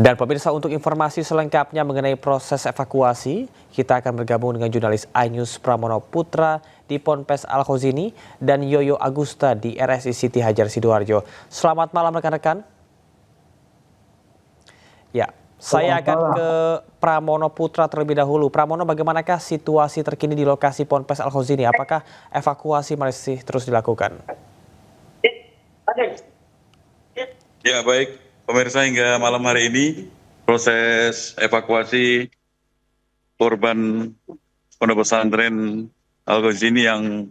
Dan pemirsa, untuk informasi selengkapnya mengenai proses evakuasi, kita akan bergabung dengan jurnalis iNews Pramono Putra di Ponpes Al-Khozini dan Yoyo Agusta di RSI Siti Hajar Sidoarjo. Selamat malam rekan-rekan. Ya, saya akan ke Pramono Putra terlebih dahulu. Pramono, bagaimanakah situasi terkini di lokasi Ponpes Al-Khozini? Apakah evakuasi masih terus dilakukan? Ya, baik. Pemirsa, hingga malam hari ini proses evakuasi korban pondok pesantren Al-Khozini yang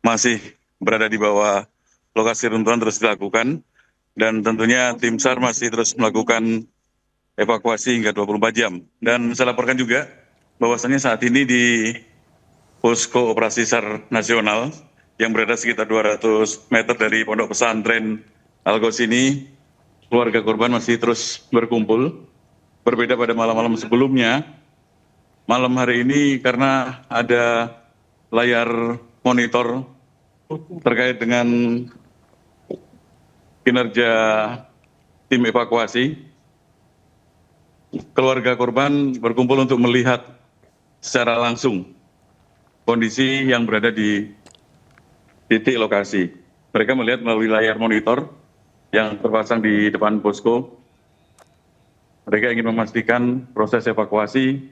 masih berada di bawah lokasi runtuhan terus dilakukan, dan tentunya tim SAR masih terus melakukan evakuasi hingga 24 jam. Dan saya laporkan juga bahwasannya saat ini di posko operasi SAR nasional yang berada sekitar 200 meter dari pondok pesantren Al-Khozini, keluarga korban masih terus berkumpul. Berbeda pada malam-malam sebelumnya, malam hari ini karena ada layar monitor terkait dengan kinerja tim evakuasi, keluarga korban berkumpul untuk melihat secara langsung kondisi yang berada di titik lokasi. Mereka melihat melalui layar monitor yang terpasang di depan posko. Mereka ingin memastikan proses evakuasi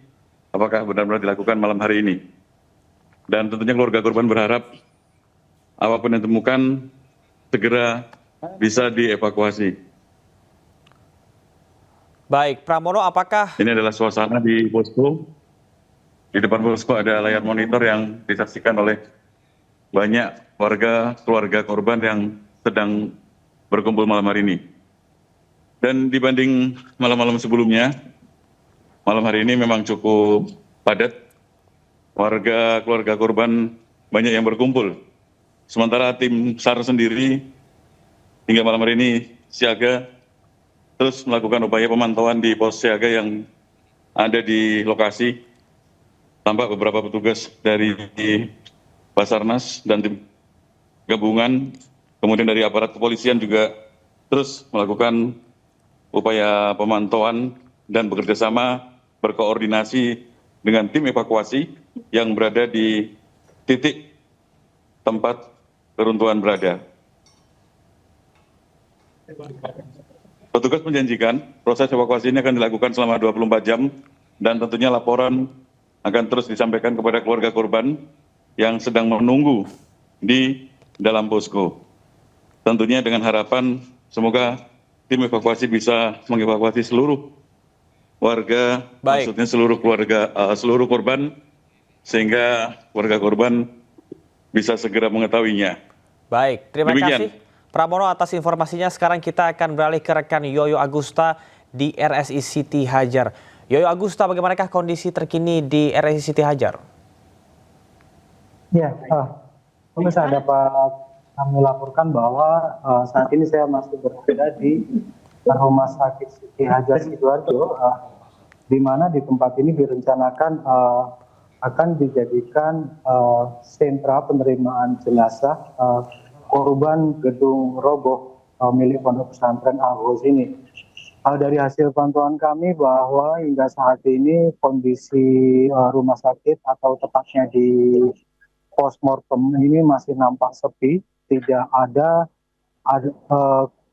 apakah benar-benar dilakukan malam hari ini. Dan tentunya keluarga korban berharap apapun yang ditemukan segera bisa dievakuasi. Baik, Pramono, apakah... Ini adalah suasana di posko. Di depan posko ada layar monitor yang disaksikan oleh banyak warga keluarga korban yang sedang berkumpul malam hari ini. Dan dibanding malam-malam sebelumnya, malam hari ini memang cukup padat. Warga keluarga korban banyak yang berkumpul. Sementara tim SAR sendiri hingga malam hari ini siaga terus melakukan upaya pemantauan di pos siaga yang ada di lokasi. Tampak beberapa petugas dari Basarnas dan tim gabungan, kemudian dari aparat kepolisian juga terus melakukan upaya pemantauan dan bekerjasama berkoordinasi dengan tim evakuasi yang berada di titik tempat keruntuhan berada. Petugas menjanjikan proses evakuasi ini akan dilakukan selama 24 jam dan tentunya laporan akan terus disampaikan kepada keluarga korban yang sedang menunggu di dalam posko. Tentunya dengan harapan semoga tim evakuasi bisa mengevakuasi seluruh warga, maksudnya seluruh keluarga, seluruh korban, sehingga keluarga korban bisa segera mengetahuinya. Baik, terima kasih Pramono atas informasinya. Sekarang kita akan beralih ke rekan Yoyo Agusta di RSI Siti Hajar. Yoyo Agusta, bagaimanakah kondisi terkini di RSI Siti Hajar? Ya, pemirsa, dapat kami laporkan bahwa saat ini saya masih berada di Rumah Sakit Siti Hajar Sidoarjo, di mana di tempat ini direncanakan akan dijadikan sentra penerimaan jenazah korban gedung roboh milik Pondok Pesantren Al-Khozini. Dari hasil pantauan kami bahwa hingga saat ini kondisi rumah sakit atau tepatnya di postmortem ini masih nampak sepi, tidak ada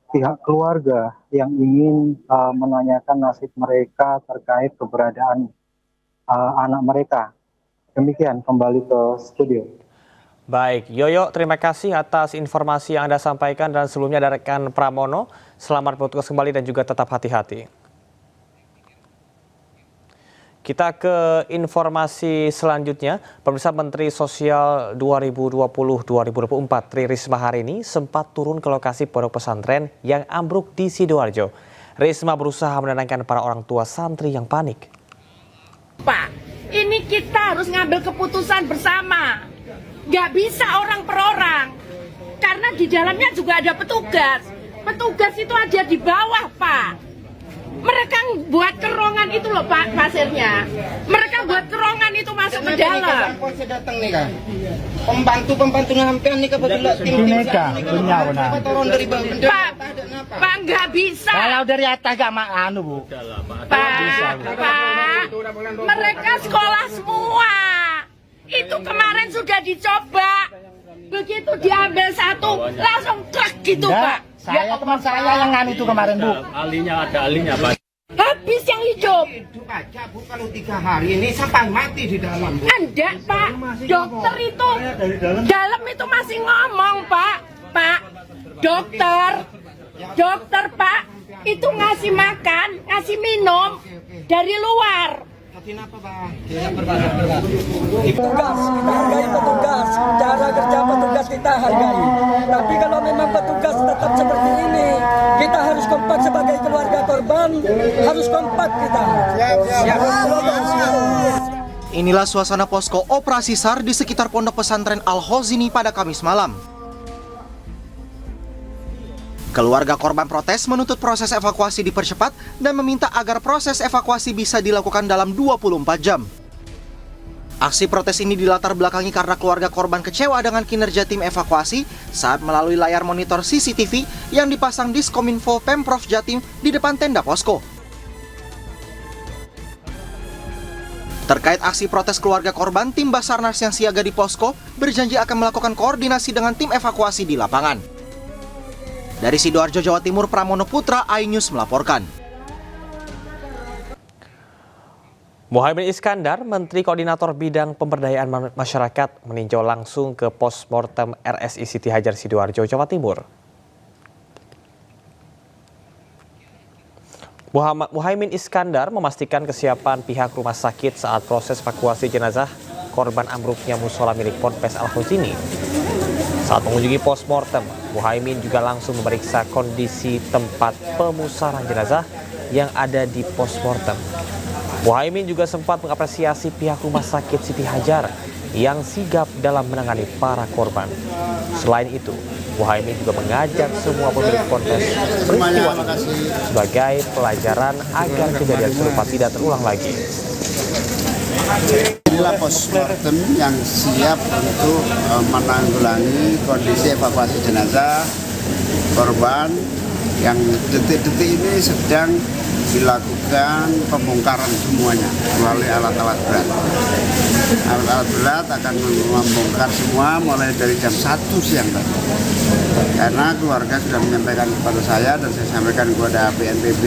pihak keluarga yang ingin menanyakan nasib mereka terkait keberadaan anak mereka. Demikian, kembali ke studio. Baik, Yoyo, terima kasih atas informasi yang Anda sampaikan, dan sebelumnya ada rekan Pramono. Selamat bertugas kembali dan juga tetap hati-hati. Kita ke informasi selanjutnya. Pemirsa, Menteri Sosial 2020-2024 Tri Risma hari ini sempat turun ke lokasi pondok pesantren yang ambruk di Sidoarjo. Risma berusaha menenangkan para orang tua santri yang panik. Pak, ini kita harus ngambil keputusan bersama. Nggak bisa orang per orang. Karena di dalamnya juga ada petugas. Petugas itu ada di bawah, Pak. Mereka buat kerongan itu loh Pak, pasirnya. Mereka buat kerongan itu masuk ke dalam. Polisi datang nih Kak. Pembantu sampean nih kebetulan tim Ini Kak, punya benar. Pak, Pak nggak bisa. Kalau dari atas gak anu Bu. Pak, mereka sekolah semua. Itu kemarin sudah dicoba. Begitu diambil satu, langsung truk gitu, Enggak, Pak. saya teman saya yang nganu itu kemarin Bu. Ada alinya Pak. Habis yang hidup. Hidup aja Bu, kalau 3 hari ini sampai mati di dalam Bu. Anda, Pak, dokter itu dalam itu masih ngomong, Pak. Pak, dokter Pak, itu ngasih makan, ngasih minum dari luar. Kenapa Pak? Petugas, kita hargai petugas, cara kerja petugas kita hargai. Tapi kalau memang petugas tetap seperti ini, kita harus kompak sebagai keluarga korban, harus kompak kita. Inilah suasana posko operasi SAR di sekitar Pondok Pesantren Al-Khozini pada Kamis malam. Keluarga korban protes menuntut proses evakuasi dipercepat dan meminta agar proses evakuasi bisa dilakukan dalam 24 jam. Aksi protes ini dilatar belakangi karena keluarga korban kecewa dengan kinerja tim evakuasi saat melalui layar monitor CCTV yang dipasang Diskominfo Pemprov Jatim di depan tenda posko. Terkait aksi protes keluarga korban, tim Basarnas yang siaga di posko berjanji akan melakukan koordinasi dengan tim evakuasi di lapangan. Dari Sidoarjo, Jawa Timur, Pramono Putra, iNews melaporkan. Muhaimin Iskandar, Menteri Koordinator Bidang Pemberdayaan Masyarakat, meninjau langsung ke postmortem RSI Siti Hajar Sidoarjo, Jawa Timur. Muhaimin Iskandar memastikan kesiapan pihak rumah sakit saat proses evakuasi jenazah korban ambruknya musola milik Ponpes Al-Khozini. Saat mengunjungi postmortem, Muhaimin juga langsung memeriksa kondisi tempat pemusaran jenazah yang ada di postmortem. Muhaimin juga sempat mengapresiasi pihak rumah sakit Siti Hajar yang sigap dalam menangani para korban. Selain itu, Muhaimin juga mengajak semua pemilik Ponpes peristiwa ini sebagai pelajaran agar kejadian serupa tidak terulang lagi. Inilah postmortem yang siap untuk menanggulangi kondisi evakuasi jenazah korban yang detik-detik ini sedang dilakukan pembongkaran semuanya melalui alat-alat berat. Alat-alat berat akan membongkar semua mulai dari jam 1 siang tadi. Karena keluarga sudah menyampaikan kepada saya dan saya sampaikan kepada BNPB,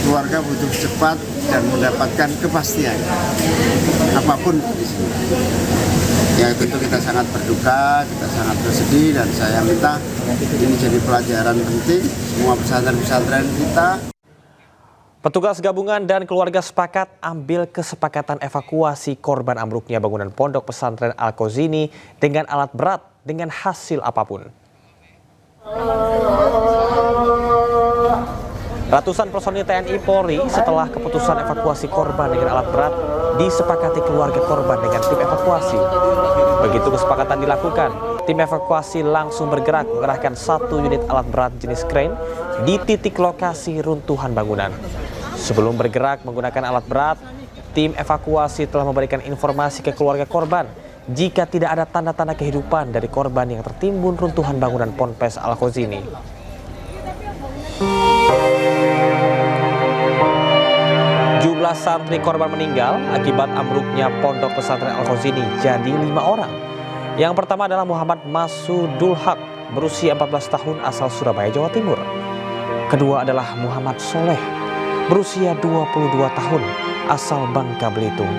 keluarga butuh cepat dan mendapatkan kepastian apapun di sini. Ya tentu kita sangat berduka, kita sangat bersedih dan saya minta ini jadi pelajaran penting semua pesantren-pesantren kita. Petugas gabungan dan keluarga sepakat ambil kesepakatan evakuasi korban ambruknya bangunan Pondok Pesantren Al-Khozini dengan alat berat dengan hasil apapun. Ratusan personil TNI Polri setelah keputusan evakuasi korban dengan alat berat disepakati keluarga korban dengan tim evakuasi. Begitu kesepakatan dilakukan, tim evakuasi langsung bergerak mengerahkan 1 unit alat berat jenis crane di titik lokasi runtuhan bangunan. Sebelum bergerak menggunakan alat berat, tim evakuasi telah memberikan informasi ke keluarga korban jika tidak ada tanda-tanda kehidupan dari korban yang tertimbun runtuhan bangunan Ponpes Al-Khozini. Jumlah santri korban meninggal akibat ambruknya Pondok Pesantren Al-Khozini jadi 5 orang. Yang pertama adalah Muhammad Masudul Haq, berusia 14 tahun asal Surabaya, Jawa Timur. Kedua adalah Muhammad Soleh, berusia 22 tahun asal Bangka Belitung.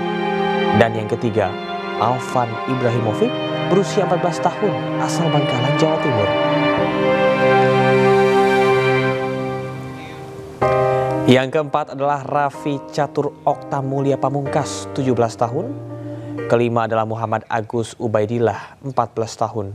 Dan yang ketiga, Alvan Ibrahimovic, berusia 14 tahun asal Bangkalan, Jawa Timur. Yang keempat adalah Raffi Catur Okta Mulia Pamungkas, 17 tahun. Kelima adalah Muhammad Agus Ubaidillah, 14 tahun.